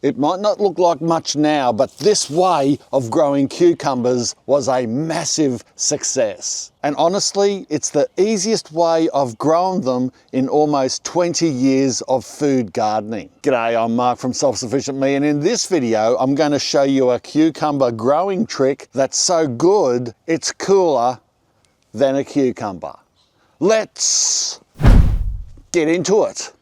It might not look like much now, but this way of growing cucumbers was a massive success. And honestly, it's the easiest way of growing them in almost 20 years of food gardening. G'day, I'm Mark from Self-Sufficient Me, and in this video, I'm going to show you a cucumber growing trick that's so good, it's cooler than a cucumber. Let's get into it.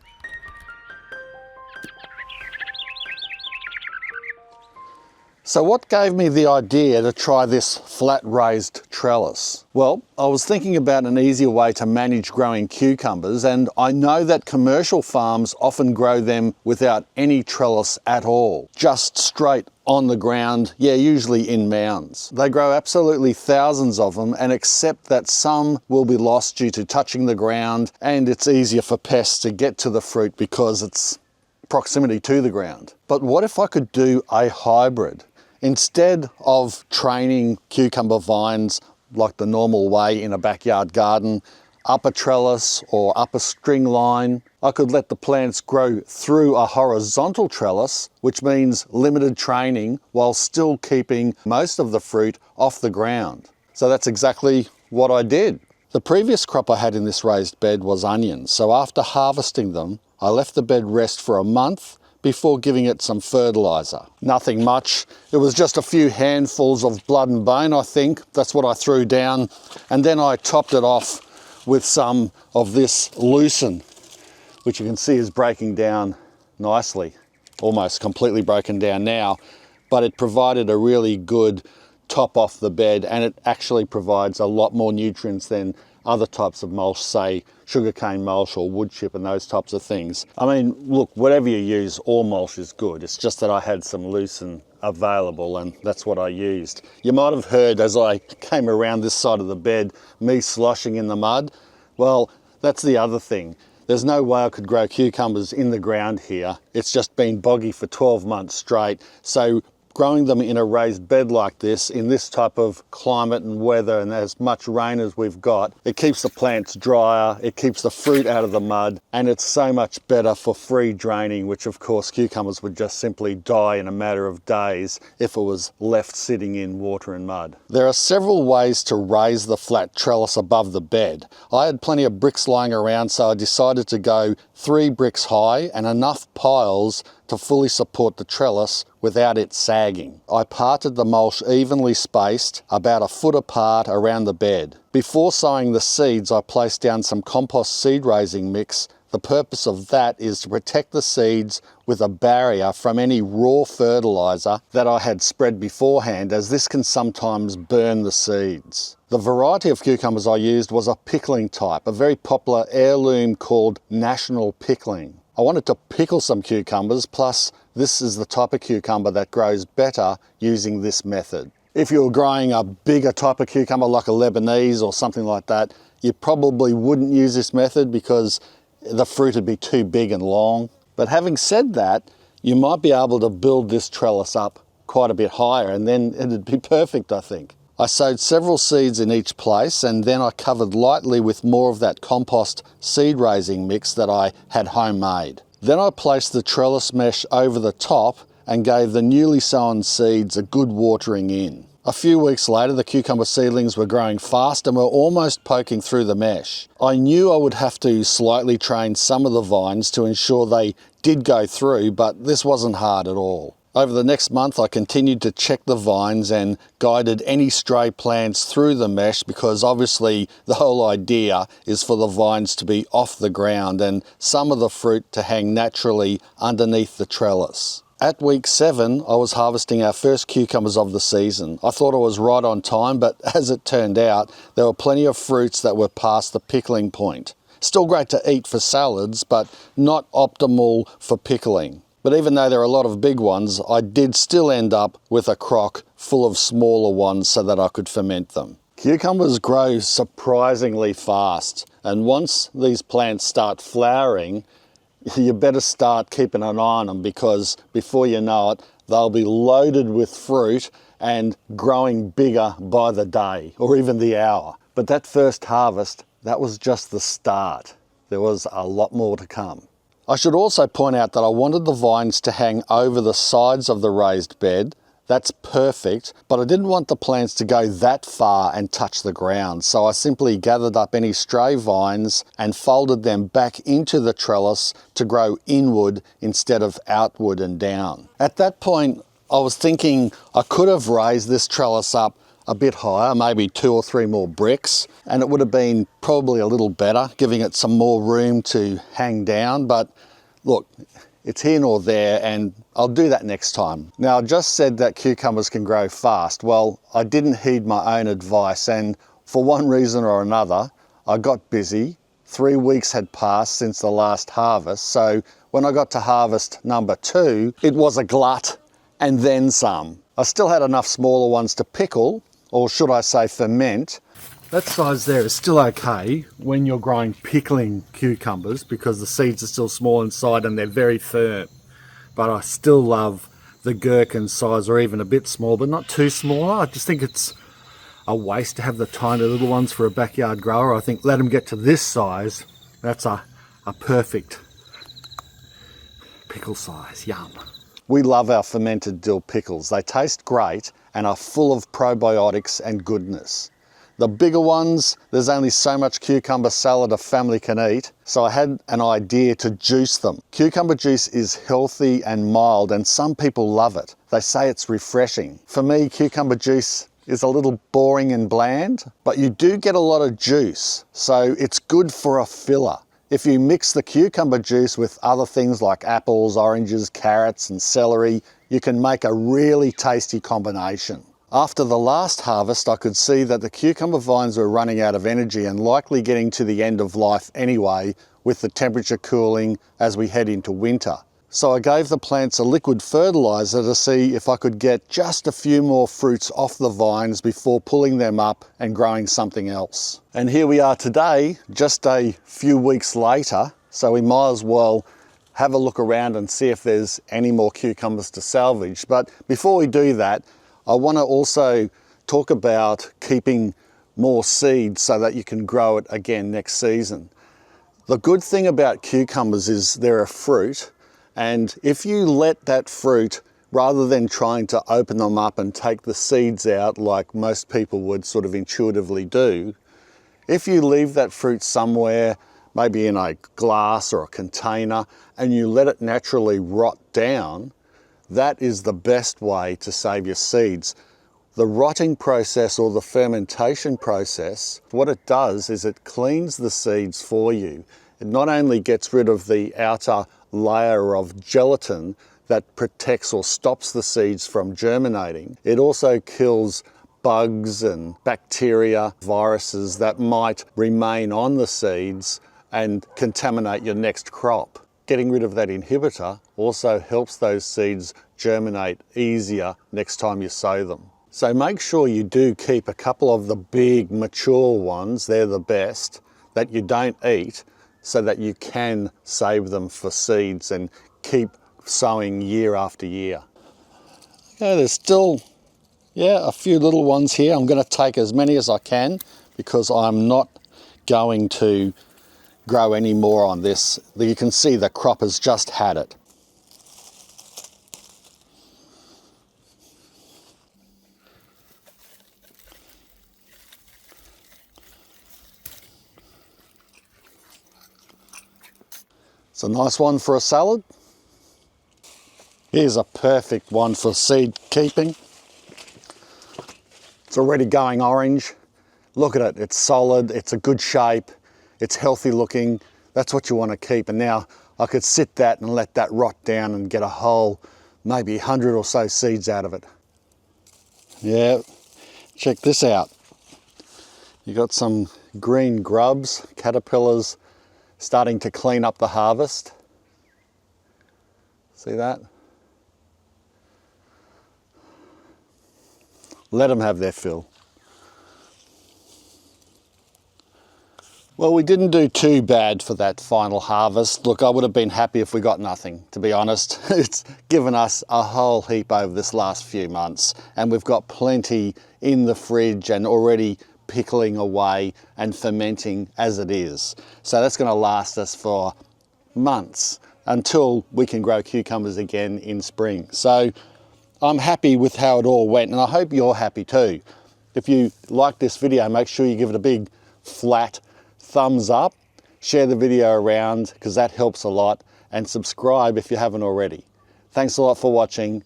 So what gave me the idea to try this flat raised trellis? Well, I was thinking about an easier way to manage growing cucumbers, and I know that commercial farms often grow them without any trellis at all, just straight on the ground, usually in mounds. They grow absolutely thousands of them, and accept that some will be lost due to touching the ground, and it's easier for pests to get to the fruit because it's proximity to the ground. But what if I could do a hybrid? Instead of training cucumber vines like the normal way in a backyard garden, up a trellis or up a string line, I could let the plants grow through a horizontal trellis, which means limited training while still keeping most of the fruit off the ground. So that's exactly what I did. The previous crop I had in this raised bed was onions, so after harvesting them, I left the bed rest for a month before giving it some fertiliser. Nothing much, it was just a few handfuls of blood and bone, I think. That's what I threw down, and then I topped it off with some of this lucerne, which you can see is breaking down nicely, almost completely broken down now, but it provided a really good top off the bed, and it actually provides a lot more nutrients than other types of mulch, say sugarcane mulch or wood chip and those types of things. I mean, look, whatever you use, all mulch is good. It's just that I had some lucerne available and that's what I used. You might have heard as I came around this side of the bed, me sloshing in the mud. Well, that's the other thing. There's no way I could grow cucumbers in the ground here. It's just been boggy for 12 months straight. So growing them in a raised bed like this, in this type of climate and weather and as much rain as we've got, it keeps the plants drier, it keeps the fruit out of the mud, and it's so much better for free draining, which of course cucumbers would just simply die in a matter of days if it was left sitting in water and mud. There are several ways to raise the flat trellis above the bed. I had plenty of bricks lying around, so I decided to go 3 bricks high and enough piles to fully support the trellis without it sagging. I parted the mulch evenly spaced, about a foot apart around the bed. Before sowing the seeds, I placed down some compost seed raising mix. The purpose of that is to protect the seeds with a barrier from any raw fertiliser that I had spread beforehand, as this can sometimes burn the seeds. The variety of cucumbers I used was a pickling type, a very popular heirloom called National Pickling. I wanted to pickle some cucumbers, plus this is the type of cucumber that grows better using this method. If you were growing a bigger type of cucumber like a Lebanese or something like that, you probably wouldn't use this method because the fruit would be too big and long. But having said that, you might be able to build this trellis up quite a bit higher and then it'd be perfect, I think. I sowed several seeds in each place, and then I covered lightly with more of that compost seed raising mix that I had homemade. Then I placed the trellis mesh over the top and gave the newly sown seeds a good watering in. A few weeks later, the cucumber seedlings were growing fast and were almost poking through the mesh. I knew I would have to slightly train some of the vines to ensure they did go through, but this wasn't hard at all. Over the next month, I continued to check the vines and guided any stray plants through the mesh, because obviously the whole idea is for the vines to be off the ground and some of the fruit to hang naturally underneath the trellis. At week 7, I was harvesting our first cucumbers of the season. I thought I was right on time, but as it turned out, there were plenty of fruits that were past the pickling point. Still great to eat for salads, but not optimal for pickling. But even though there are a lot of big ones, I did still end up with a crock full of smaller ones so that I could ferment them. Cucumbers grow surprisingly fast, and once these plants start flowering, you better start keeping an eye on them, because before you know it, they'll be loaded with fruit and growing bigger by the day or even the hour. But that first harvest, that was just the start. There was a lot more to come. I should also point out that I wanted the vines to hang over the sides of the raised bed. That's perfect, but I didn't want the plants to go that far and touch the ground, so I simply gathered up any stray vines and folded them back into the trellis to grow inward instead of outward and down. At that point, I was thinking I could have raised this trellis up a bit higher, maybe 2 or 3 more bricks, and it would have been probably a little better, giving it some more room to hang down, but look, it's here nor there, and I'll do that next time. Now, I just said that cucumbers can grow fast. Well, I didn't heed my own advice, and for one reason or another, I got busy. 3 weeks had passed since the last harvest, so when I got to harvest number 2, it was a glut and then some. I still had enough smaller ones to pickle, or should I say ferment. That size there is still okay when you're growing pickling cucumbers because the seeds are still small inside and they're very firm. But I still love the gherkin size, or even a bit small, but not too small. I just think it's a waste to have the tiny little ones for a backyard grower. I think let them get to this size, that's a perfect pickle size. Yum. We love our fermented dill pickles. They taste great and are full of probiotics and goodness. The bigger ones, there's only so much cucumber salad a family can eat, so I had an idea to juice them. Cucumber juice is healthy and mild, and some people love it. They say it's refreshing. For me, cucumber juice is a little boring and bland, but you do get a lot of juice, so it's good for a filler. If you mix the cucumber juice with other things like apples, oranges, carrots, and celery, you can make a really tasty combination. After the last harvest, I could see that the cucumber vines were running out of energy and likely getting to the end of life anyway, with the temperature cooling as we head into winter. So I gave the plants a liquid fertilizer to see if I could get just a few more fruits off the vines before pulling them up and growing something else. And here we are today, just a few weeks later, so we might as well have a look around and see if there's any more cucumbers to salvage. But before we do that, I want to also talk about keeping more seeds so that you can grow it again next season. The good thing about cucumbers is they're a fruit, and if you let that fruit, rather than trying to open them up and take the seeds out like most people would sort of intuitively do, if you leave that fruit somewhere, maybe in a glass or a container, and you let it naturally rot down, that is the best way to save your seeds. The rotting process or the fermentation process, what it does is it cleans the seeds for you. It not only gets rid of the outer layer of gelatin that protects or stops the seeds from germinating, it also kills bugs and bacteria, viruses that might remain on the seeds and contaminate your next crop. Getting rid of that inhibitor also helps those seeds germinate easier next time you sow them. So make sure you do keep a couple of the big mature ones, they're the best, that you don't eat, so that you can save them for seeds and keep sowing year after year. Okay, there's still, a few little ones here. I'm going to take as many as I can because I'm not going to grow any more on this. You can see the crop has just had it. It's a nice one for a salad. Here's a perfect one for seed keeping. It's already going orange. Look at it, it's solid, it's a good shape. It's healthy looking, that's what you want to keep. And now I could sit that and let that rot down and get a whole, maybe 100 or so seeds out of it. Yeah, check this out. You got some green grubs, caterpillars, starting to clean up the harvest. See that? Let them have their fill. Well, we didn't do too bad for that final harvest. Look, I would have been happy if we got nothing, to be honest. It's given us a whole heap over this last few months, and we've got plenty in the fridge and already pickling away and fermenting as it is. So that's going to last us for months. until we can grow cucumbers again in spring. So I'm happy with how it all went, and I hope you're happy too. If you like this video, make sure you give it a big flat thumbs up, share the video around because that helps a lot, and subscribe if you haven't already. Thanks a lot for watching.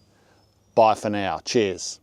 Bye for now. Cheers.